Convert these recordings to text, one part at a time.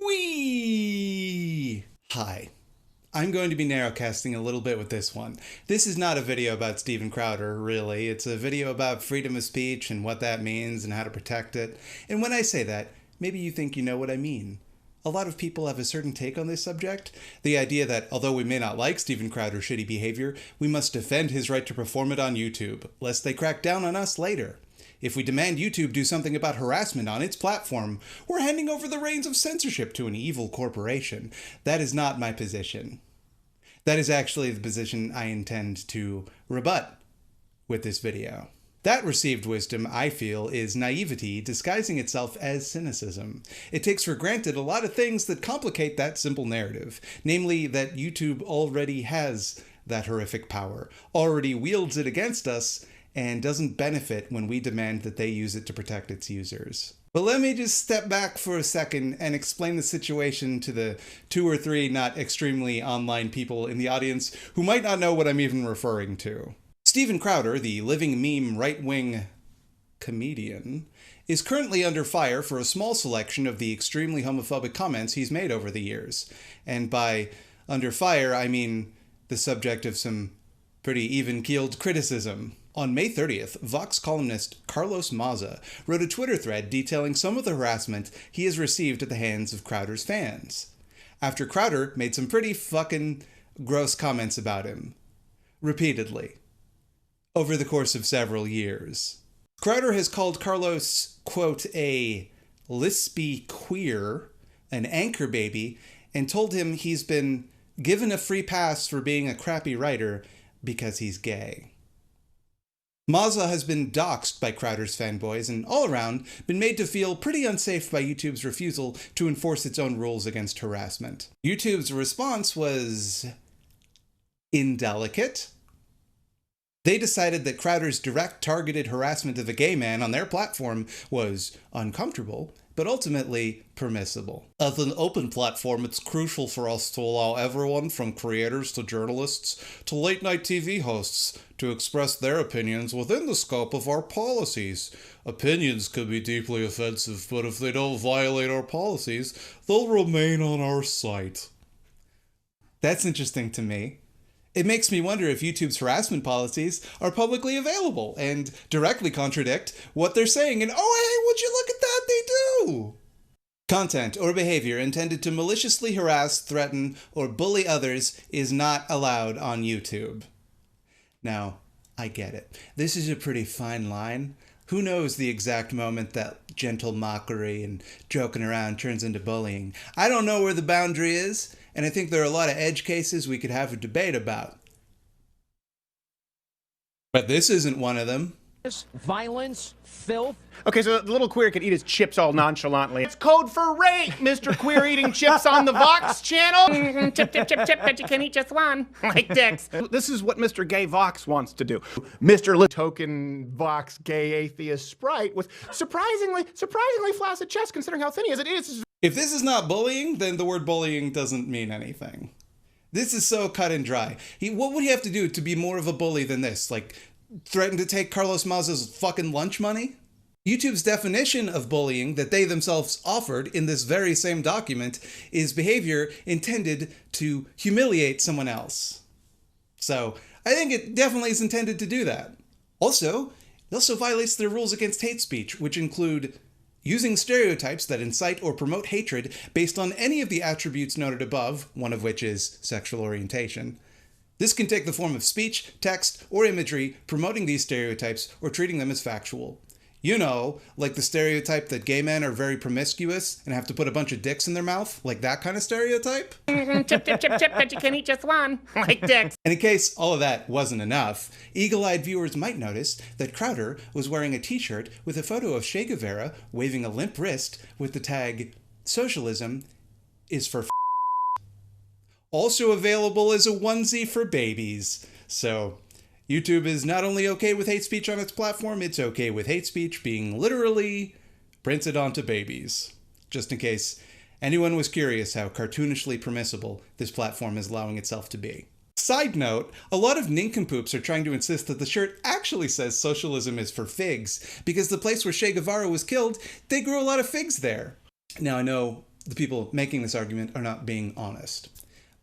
Whee! Hi. I'm going to be narrowcasting a little bit with this one. This is not a video about Steven Crowder, really. It's a video about freedom of speech and what that means and how to protect it. And when I say that, maybe you think you know what I mean. A lot of people have a certain take on this subject. The idea that, although we may not like Steven Crowder's shitty behavior, we must defend his right to perform it on YouTube, lest they crack down on us later. If we demand YouTube do something about harassment on its platform, we're handing over the reins of censorship to an evil corporation. That is not my position. That is actually the position I intend to rebut with this video. That received wisdom, I feel, is naivety disguising itself as cynicism. It takes for granted a lot of things that complicate that simple narrative, namely that YouTube already has that horrific power, already wields it against us, and doesn't benefit when we demand that they use it to protect its users. But let me just step back for a second and explain the situation to the 2 or 3 not extremely online people in the audience who might not know what I'm even referring to. Steven Crowder, the living meme right-wing comedian, is currently under fire for a small selection of the extremely homophobic comments he's made over the years. And by under fire, I mean the subject of some pretty even-keeled criticism. On May 30th, Vox columnist Carlos Maza wrote a Twitter thread detailing some of the harassment he has received at the hands of Crowder's fans, after Crowder made some pretty fucking gross comments about him, repeatedly, over the course of several years. Crowder has called Carlos, quote, a lispy queer, an anchor baby, and told him he's been given a free pass for being a crappy writer because he's gay. Maza has been doxxed by Crowder's fanboys and, all around, been made to feel pretty unsafe by YouTube's refusal to enforce its own rules against harassment. YouTube's response was indelicate. They decided that Crowder's direct targeted harassment of a gay man on their platform was uncomfortable, but ultimately permissible. As an open platform, it's crucial for us to allow everyone from creators to journalists to late-night TV hosts to express their opinions within the scope of our policies. Opinions could be deeply offensive, but if they don't violate our policies, they'll remain on our site. That's interesting to me. It makes me wonder if YouTube's harassment policies are publicly available and directly contradict what they're saying. And oh, hey, would you look at that? They do! Content or behavior intended to maliciously harass, threaten, or bully others is not allowed on YouTube. Now, I get it. This is a pretty fine line. Who knows the exact moment that gentle mockery and joking around turns into bullying? I don't know where the boundary is, and I think there are a lot of edge cases we could have a debate about. But this isn't one of them. Violence, filth. Okay, so the little queer could eat his chips all nonchalantly. It's code for rape, Mr. Queer eating chips on the Vox channel. Chip, chip, chip, chip, but you can eat just one. Like dicks. This is what Mr. Gay Vox wants to do. Mr. Token Vox Gay Atheist Sprite with surprisingly flaccid chest considering how thin he is. It is. If this is not bullying, then the word bullying doesn't mean anything. This is so cut and dry. What would he have to do to be more of a bully than this? Like, threaten to take Carlos Maza's fucking lunch money? YouTube's definition of bullying that they themselves offered in this very same document is behavior intended to humiliate someone else. So, I think it definitely is intended to do that. Also, it also violates their rules against hate speech, which include using stereotypes that incite or promote hatred based on any of the attributes noted above, one of which is sexual orientation. This can take the form of speech, text, or imagery promoting these stereotypes or treating them as factual. You know, like the stereotype that gay men are very promiscuous and have to put a bunch of dicks in their mouth, like that kind of stereotype? Chip, chip, chip, chip, but you can eat just one. Like dicks. And in case all of that wasn't enough, eagle-eyed viewers might notice that Crowder was wearing a t-shirt with a photo of Che Guevara waving a limp wrist with the tag, "Socialism is for f***." Also available as a onesie for babies. So, YouTube is not only okay with hate speech on its platform, it's okay with hate speech being literally printed onto babies. Just in case anyone was curious how cartoonishly permissible this platform is allowing itself to be. Side note, a lot of nincompoops are trying to insist that the shirt actually says socialism is for figs, because the place where Che Guevara was killed, they grew a lot of figs there. Now I know the people making this argument are not being honest.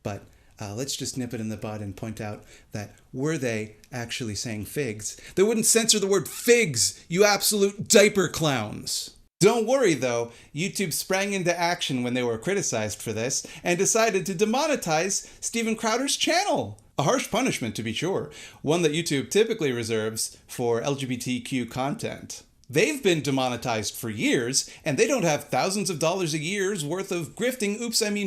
But let's just nip it in the bud and point out that were they actually saying figs, they wouldn't censor the word figs, you absolute diaper clowns. Don't worry though, YouTube sprang into action when they were criticized for this and decided to demonetize Steven Crowder's channel. A harsh punishment, to be sure, one that YouTube typically reserves for LGBTQ content. They've been demonetized for years, and they don't have thousands of dollars a year's worth of grifting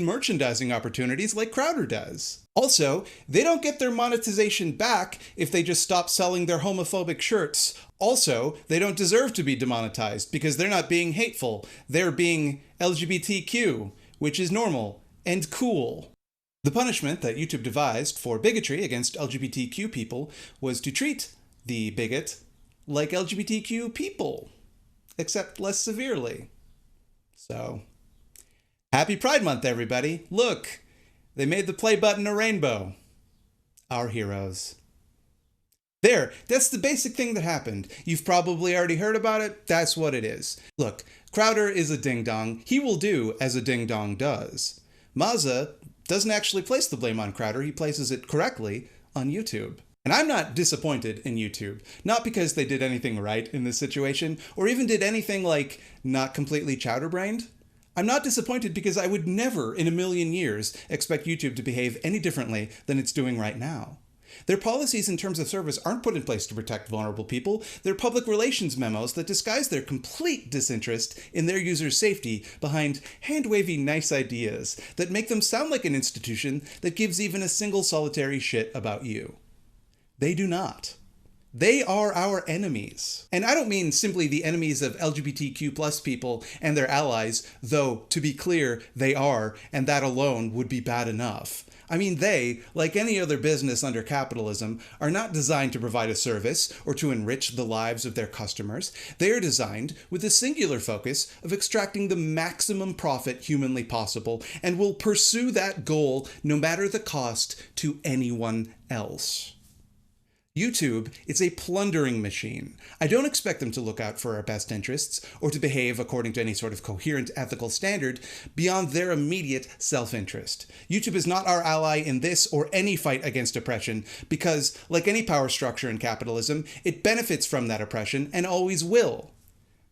merchandising opportunities like Crowder does. Also, they don't get their monetization back if they just stop selling their homophobic shirts. Also, they don't deserve to be demonetized because they're not being hateful. They're being LGBTQ, which is normal and cool. The punishment that YouTube devised for bigotry against LGBTQ people was to treat the bigot like LGBTQ people, except less severely. So, happy Pride Month, everybody. Look, they made the play button a rainbow. Our heroes. There, that's the basic thing that happened. You've probably already heard about it. That's what it is. Look, Crowder is a ding-dong. He will do as a ding-dong does. Mazza doesn't actually place the blame on Crowder. He places it correctly on YouTube. And I'm not disappointed in YouTube, not because they did anything right in this situation, or even did anything like not completely chowder-brained. I'm not disappointed because I would never in a million years expect YouTube to behave any differently than it's doing right now. Their policies in terms of service aren't put in place to protect vulnerable people. They're public relations memos that disguise their complete disinterest in their users' safety behind hand-wavy nice ideas that make them sound like an institution that gives even a single solitary shit about you. They do not. They are our enemies. And I don't mean simply the enemies of LGBTQ plus people and their allies, though, to be clear, they are, and that alone would be bad enough. I mean they, like any other business under capitalism, are not designed to provide a service or to enrich the lives of their customers. They are designed with the singular focus of extracting the maximum profit humanly possible and will pursue that goal no matter the cost to anyone else. YouTube is a plundering machine. I don't expect them to look out for our best interests or to behave according to any sort of coherent ethical standard beyond their immediate self-interest. YouTube is not our ally in this or any fight against oppression because, like any power structure in capitalism, it benefits from that oppression and always will.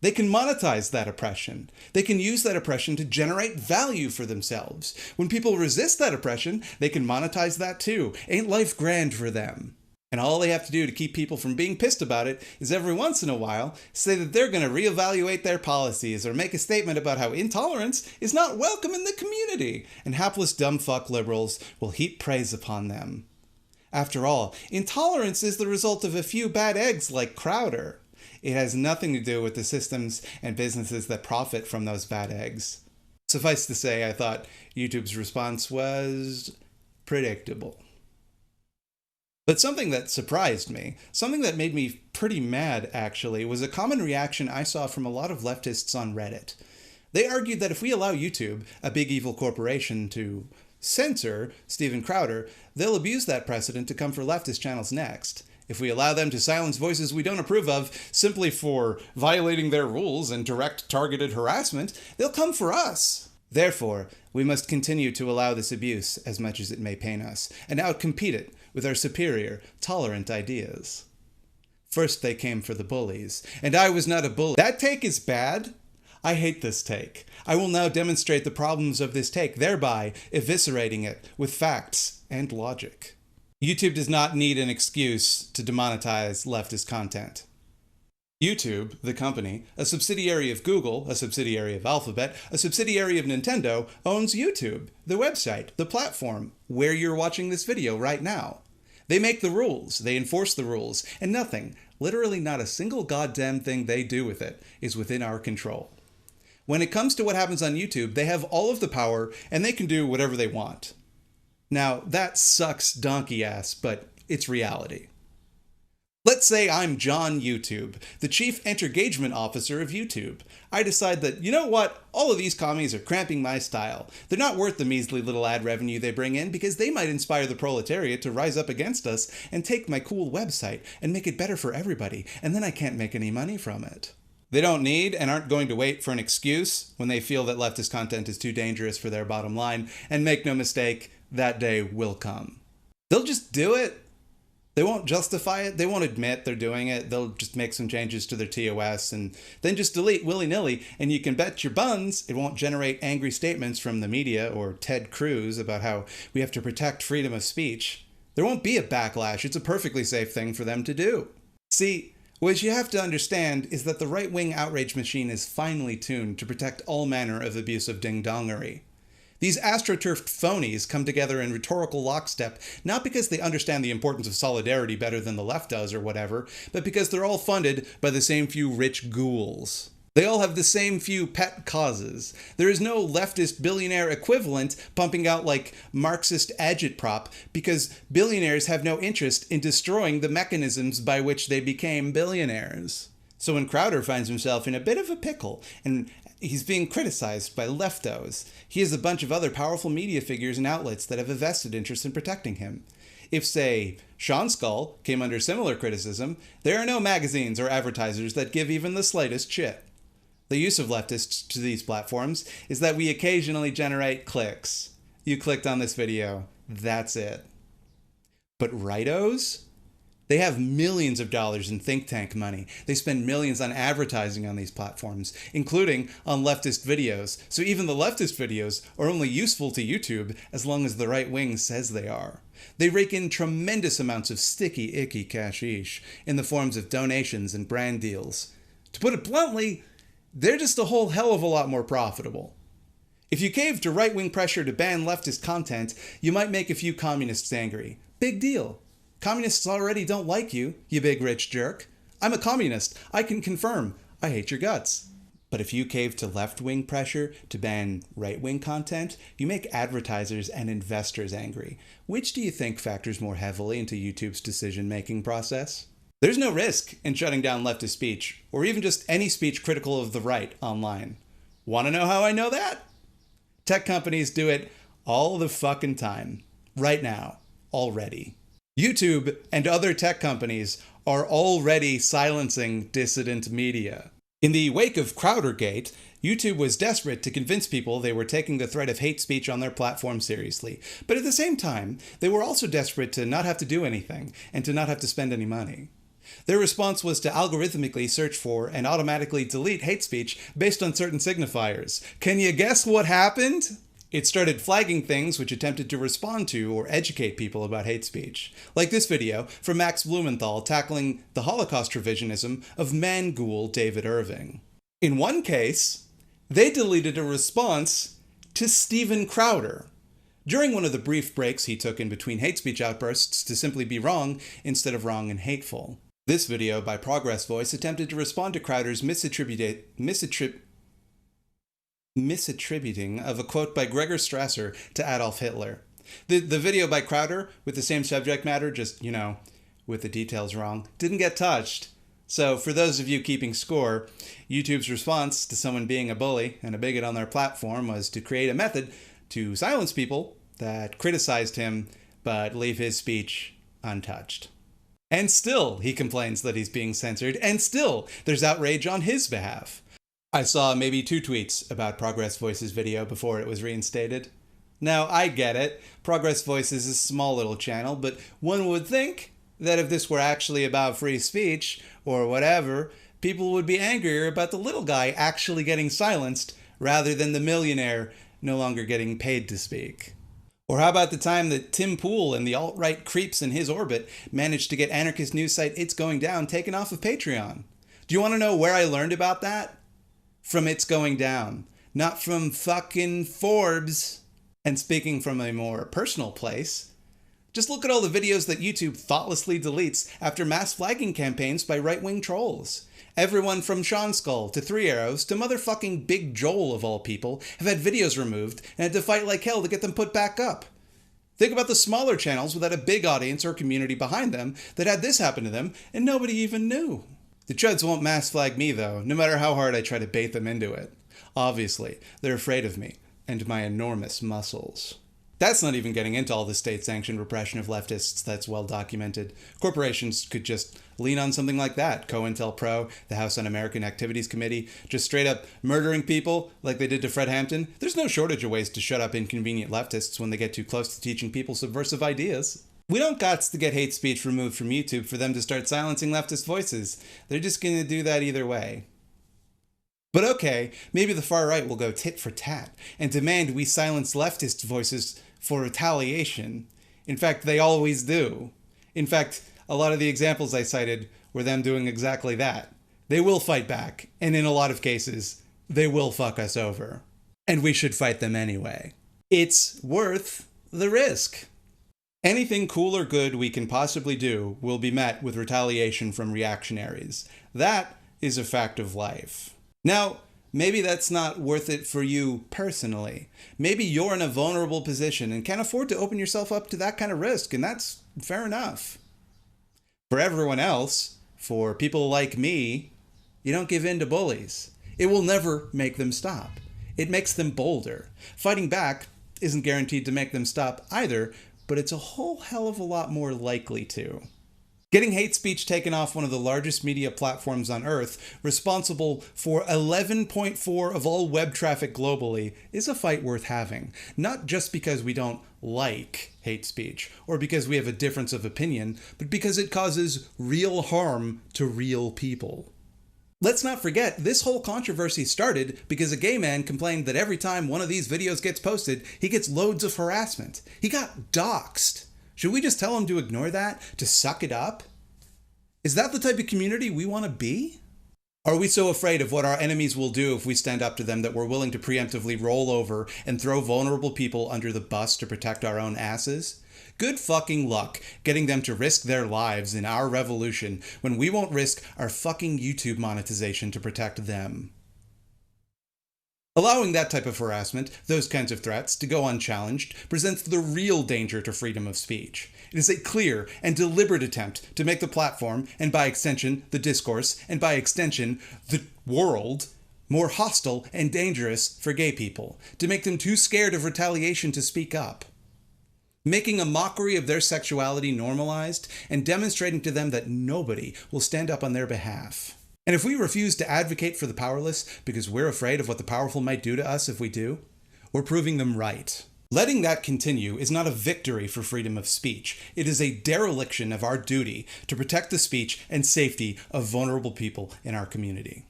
They can monetize that oppression. They can use that oppression to generate value for themselves. When people resist that oppression, they can monetize that too. Ain't life grand for them? And all they have to do to keep people from being pissed about it is every once in a while say that they're going to reevaluate their policies or make a statement about how intolerance is not welcome in the community, and hapless dumb fuck liberals will heap praise upon them. After all, intolerance is the result of a few bad eggs like Crowder. It has nothing to do with the systems and businesses that profit from those bad eggs. Suffice to say, I thought YouTube's response was predictable. But something that surprised me, something that made me pretty mad actually, was a common reaction I saw from a lot of leftists on Reddit. They argued that if we allow YouTube, a big evil corporation, to censor Steven Crowder, they'll abuse that precedent to come for leftist channels next. If we allow them to silence voices we don't approve of simply for violating their rules and direct targeted harassment, they'll come for us. Therefore, we must continue to allow this abuse as much as it may pain us, and outcompete it with our superior, tolerant ideas. First they came for the bullies, and I was not a bully. That take is bad. I hate this take. I will now demonstrate the problems of this take, thereby eviscerating it with facts and logic. YouTube does not need an excuse to demonetize leftist content. YouTube, the company, a subsidiary of Google, a subsidiary of Alphabet, a subsidiary of Nintendo, owns YouTube, the website, the platform, where you're watching this video right now. They make the rules, they enforce the rules, and nothing, literally not a single goddamn thing they do with it, is within our control. When it comes to what happens on YouTube, they have all of the power, and they can do whatever they want. Now, that sucks donkey ass, but it's reality. Let's say I'm John YouTube, the Chief Entergagement Officer of YouTube. I decide that, you know what, all of these commies are cramping my style. They're not worth the measly little ad revenue they bring in because they might inspire the proletariat to rise up against us and take my cool website and make it better for everybody, and then I can't make any money from it. They don't need and aren't going to wait for an excuse when they feel that leftist content is too dangerous for their bottom line, and make no mistake, that day will come. They'll just do it. They won't justify it. They won't admit they're doing it. They'll just make some changes to their TOS and then just delete willy-nilly, and you can bet your buns it won't generate angry statements from the media or Ted Cruz about how we have to protect freedom of speech. There won't be a backlash. It's a perfectly safe thing for them to do. See, what you have to understand is that the right-wing outrage machine is finely tuned to protect all manner of abusive ding-dongery. These astroturfed phonies come together in rhetorical lockstep, not because they understand the importance of solidarity better than the left does or whatever, but because they're all funded by the same few rich ghouls. They all have the same few pet causes. There is no leftist billionaire equivalent pumping out like Marxist agitprop because billionaires have no interest in destroying the mechanisms by which they became billionaires. So when Crowder finds himself in a bit of a pickle and he's being criticized by leftos, he has a bunch of other powerful media figures and outlets that have a vested interest in protecting him. If, say, Sean Skull came under similar criticism, there are no magazines or advertisers that give even the slightest shit. The use of leftists to these platforms is that we occasionally generate clicks. You clicked on this video, that's it. But rightos? They have millions of dollars in think tank money. They spend millions on advertising on these platforms, including on leftist videos. So even the leftist videos are only useful to YouTube as long as the right wing says they are. They rake in tremendous amounts of sticky, icky cashish in the forms of donations and brand deals. To put it bluntly, they're just a whole hell of a lot more profitable. If you cave to right-wing pressure to ban leftist content, you might make a few communists angry. Big deal. Communists already don't like you, you big rich jerk. I'm a communist. I can confirm. I hate your guts. But if you cave to left-wing pressure to ban right-wing content, you make advertisers and investors angry. Which do you think factors more heavily into YouTube's decision-making process? There's no risk in shutting down leftist speech, or even just any speech critical of the right online. Want to know how I know that? Tech companies do it all the fucking time. Right now. Already. YouTube and other tech companies are already silencing dissident media. In the wake of Crowdergate, YouTube was desperate to convince people they were taking the threat of hate speech on their platform seriously. But at the same time, they were also desperate to not have to do anything and to not have to spend any money. Their response was to algorithmically search for and automatically delete hate speech based on certain signifiers. Can you guess what happened? It started flagging things which attempted to respond to or educate people about hate speech. Like this video from Max Blumenthal tackling the Holocaust revisionism of man-ghoul David Irving. In one case, they deleted a response to Steven Crowder during one of the brief breaks he took in between hate speech outbursts to simply be wrong instead of wrong and hateful. This video by Progress Voice attempted to respond to Crowder's misattributing of a quote by Gregor Strasser to Adolf Hitler. The video by Crowder, with the same subject matter, just, with the details wrong, didn't get touched. So for those of you keeping score, YouTube's response to someone being a bully and a bigot on their platform was to create a method to silence people that criticized him but leave his speech untouched. And still, he complains that he's being censored, and still, there's outrage on his behalf. I saw maybe 2 tweets about Progress Voice's video before it was reinstated. Now, I get it. Progress Voice is a small little channel, but one would think that if this were actually about free speech, or whatever, people would be angrier about the little guy actually getting silenced, rather than the millionaire no longer getting paid to speak. Or how about the time that Tim Pool and the alt-right creeps in his orbit managed to get anarchist news site It's Going Down taken off of Patreon? Do you want to know where I learned about that? From It's Going Down, not from fucking Forbes. And speaking from a more personal place, just look at all the videos that YouTube thoughtlessly deletes after mass flagging campaigns by right-wing trolls. Everyone from Sean Skull to Three Arrows to motherfucking Big Joel of all people have had videos removed and had to fight like hell to get them put back up. Think about the smaller channels without a big audience or community behind them that had this happen to them and nobody even knew. The chuds won't mass flag me though, no matter how hard I try to bait them into it. Obviously, they're afraid of me and my enormous muscles. That's not even getting into all the state-sanctioned repression of leftists that's well documented. Corporations could just lean on something like that. COINTELPRO, the House Un-American Activities Committee, just straight up murdering people like they did to Fred Hampton. There's no shortage of ways to shut up inconvenient leftists when they get too close to teaching people subversive ideas. We don't gots to get hate speech removed from YouTube for them to start silencing leftist voices. They're just gonna do that either way. But okay, maybe the far right will go tit for tat and demand we silence leftist voices for retaliation. In fact, they always do. In fact, a lot of the examples I cited were them doing exactly that. They will fight back, and in a lot of cases, they will fuck us over. And we should fight them anyway. It's worth the risk. Anything cool or good we can possibly do will be met with retaliation from reactionaries. That is a fact of life. Now, maybe that's not worth it for you personally. Maybe you're in a vulnerable position and can't afford to open yourself up to that kind of risk, and that's fair enough. For everyone else, for people like me, you don't give in to bullies. It will never make them stop. It makes them bolder. Fighting back isn't guaranteed to make them stop either, but it's a whole hell of a lot more likely to. Getting hate speech taken off one of the largest media platforms on Earth, responsible for 11.4% of all web traffic globally, is a fight worth having. Not just because we don't like hate speech, or because we have a difference of opinion, but because it causes real harm to real people. Let's not forget, this whole controversy started because a gay man complained that every time one of these videos gets posted, he gets loads of harassment. He got doxxed. Should we just tell him to ignore that? To suck it up? Is that the type of community we want to be? Are we so afraid of what our enemies will do if we stand up to them that we're willing to preemptively roll over and throw vulnerable people under the bus to protect our own asses? Good fucking luck getting them to risk their lives in our revolution when we won't risk our fucking YouTube monetization to protect them. Allowing that type of harassment, those kinds of threats, to go unchallenged presents the real danger to freedom of speech. It is a clear and deliberate attempt to make the platform, and by extension, the discourse, and by extension, the world, more hostile and dangerous for gay people, to make them too scared of retaliation to speak up. Making a mockery of their sexuality normalized, and demonstrating to them that nobody will stand up on their behalf. And if we refuse to advocate for the powerless because we're afraid of what the powerful might do to us if we do, we're proving them right. Letting that continue is not a victory for freedom of speech. It is a dereliction of our duty to protect the speech and safety of vulnerable people in our community.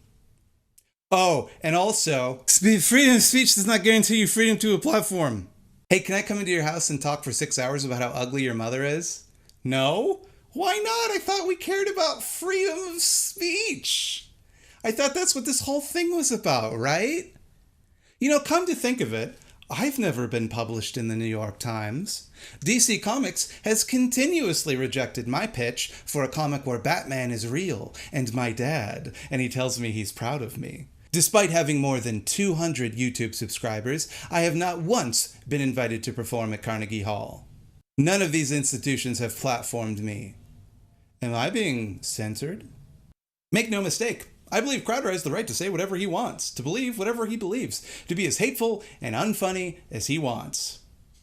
Oh, and also, freedom of speech does not guarantee you freedom to a platform. Hey, can I come into your house and talk for 6 hours about how ugly your mother is? No? Why not? I thought we cared about freedom of speech. I thought that's what this whole thing was about, right? You know, come to think of it, I've never been published in the New York Times. DC Comics has continuously rejected my pitch for a comic where Batman is real and my dad, and he tells me he's proud of me. Despite having more than 200 YouTube subscribers, I have not once been invited to perform at Carnegie Hall. None of these institutions have platformed me. Am I being censored? Make no mistake, I believe Crowder has the right to say whatever he wants, to believe whatever he believes, to be as hateful and unfunny as he wants.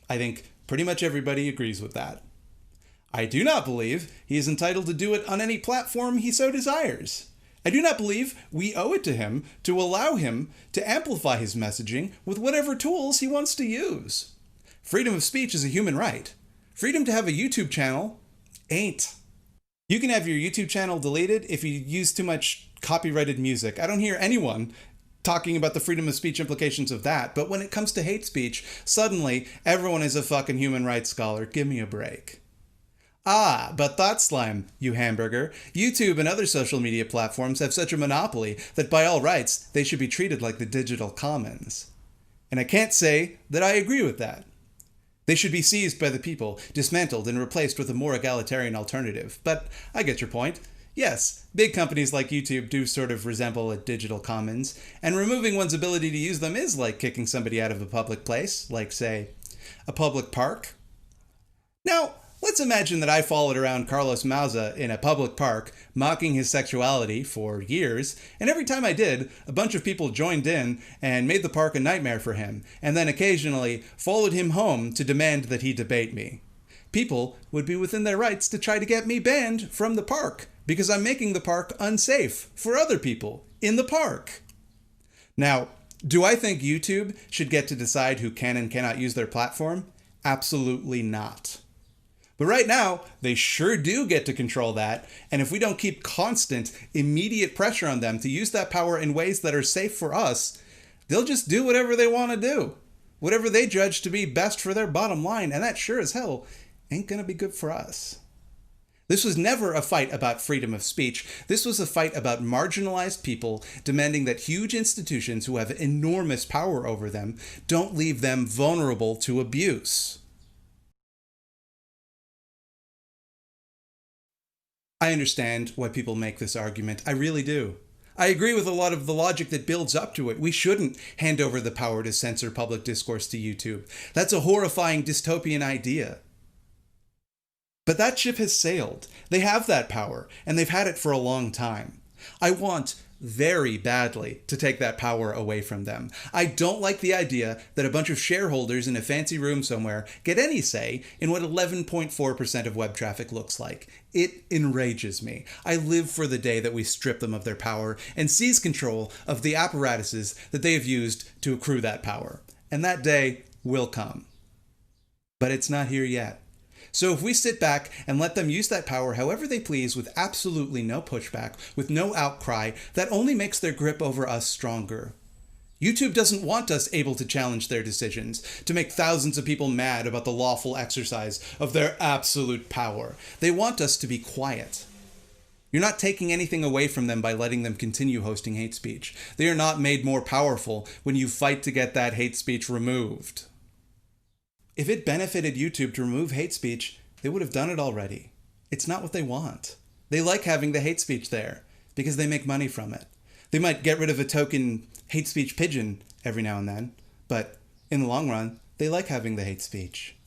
I think pretty much everybody agrees with that. I do not believe he is entitled to do it on any platform he so desires. I do not believe we owe it to him to allow him to amplify his messaging with whatever tools he wants to use. Freedom of speech is a human right. Freedom to have a YouTube channel ain't. You can have your YouTube channel deleted if you use too much copyrighted music. I don't hear anyone talking about the freedom of speech implications of that, but when it comes to hate speech, suddenly everyone is a fucking human rights scholar. Give me a break. Ah, but Thought Slime, you hamburger. YouTube and other social media platforms have such a monopoly that by all rights, they should be treated like the digital commons. And I can't say that I agree with that. They should be seized by the people, dismantled, and replaced with a more egalitarian alternative. But I get your point. Yes, big companies like YouTube do sort of resemble a digital commons, and removing one's ability to use them is like kicking somebody out of a public place, like, say, a public park. Now, let's imagine that I followed around Carlos Mauza in a public park, mocking his sexuality for years, and every time I did, a bunch of people joined in and made the park a nightmare for him, and then occasionally followed him home to demand that he debate me. People would be within their rights to try to get me banned from the park, because I'm making the park unsafe for other people in the park. Now, do I think YouTube should get to decide who can and cannot use their platform? Absolutely not. But right now, they sure do get to control that, and if we don't keep constant, immediate pressure on them to use that power in ways that are safe for us, they'll just do whatever they want to do. Whatever they judge to be best for their bottom line, and that sure as hell ain't gonna be good for us. This was never a fight about freedom of speech. This was a fight about marginalized people demanding that huge institutions who have enormous power over them don't leave them vulnerable to abuse. I understand why people make this argument. I really do. I agree with a lot of the logic that builds up to it. We shouldn't hand over the power to censor public discourse to YouTube. That's a horrifying dystopian idea. But that ship has sailed. They have that power, and they've had it for a long time. I want very badly to take that power away from them. I don't like the idea that a bunch of shareholders in a fancy room somewhere get any say in what 11.4% of web traffic looks like. It enrages me. I live for the day that we strip them of their power and seize control of the apparatuses that they have used to accrue that power. And that day will come. But it's not here yet. So if we sit back and let them use that power however they please with absolutely no pushback, with no outcry, that only makes their grip over us stronger. YouTube doesn't want us able to challenge their decisions, to make thousands of people mad about the lawful exercise of their absolute power. They want us to be quiet. You're not taking anything away from them by letting them continue hosting hate speech. They are not made more powerful when you fight to get that hate speech removed. If it benefited YouTube to remove hate speech, they would have done it already. It's not what they want. They like having the hate speech there because they make money from it. They might get rid of a token hate speech pigeon every now and then, but in the long run, they like having the hate speech.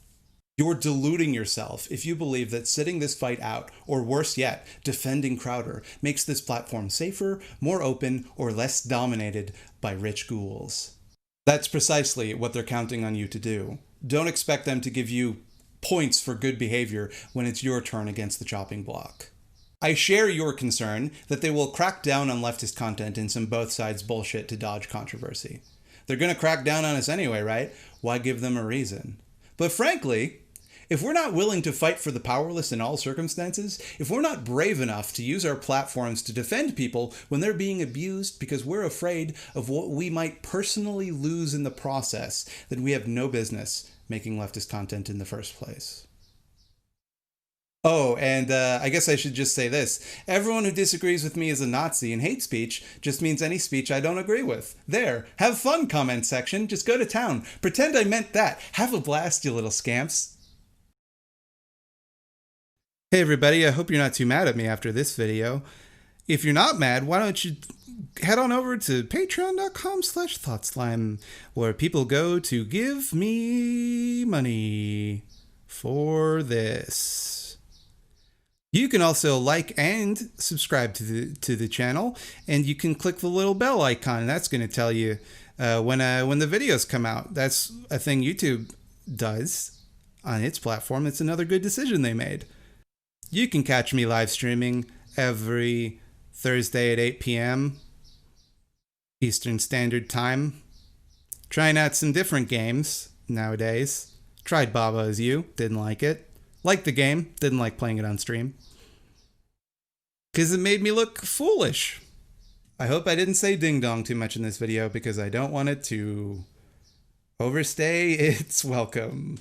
You're deluding yourself if you believe that sitting this fight out, or worse yet, defending Crowder, makes this platform safer, more open, or less dominated by rich ghouls. That's precisely what they're counting on you to do. Don't expect them to give you points for good behavior when it's your turn against the chopping block. I share your concern that they will crack down on leftist content and some both sides bullshit to dodge controversy. They're going to crack down on us anyway, right? Why give them a reason? But frankly, if we're not willing to fight for the powerless in all circumstances, if we're not brave enough to use our platforms to defend people when they're being abused because we're afraid of what we might personally lose in the process, then we have no business making leftist content in the first place. Oh, and I guess I should just say this. Everyone who disagrees with me is a Nazi, and hate speech just means any speech I don't agree with. There. Have fun, comment section. Just go to town. Pretend I meant that. Have a blast, you little scamps. Hey everybody, I hope you're not too mad at me after this video. If you're not mad, why don't you head on over to patreon.com/thoughtslime, where people go to give me money for this. You can also like and subscribe to the channel, and you can click the little bell icon. That's going to tell you when the videos come out. That's a thing YouTube does on its platform. It's another good decision they made. You can catch me live streaming every Thursday at 8 p.m. Eastern Standard Time. Trying out some different games nowadays. Tried Baba Is You, didn't like it. Liked the game, didn't like playing it on stream. Because it made me look foolish. I hope I didn't say ding dong too much in this video because I don't want it to overstay its welcome.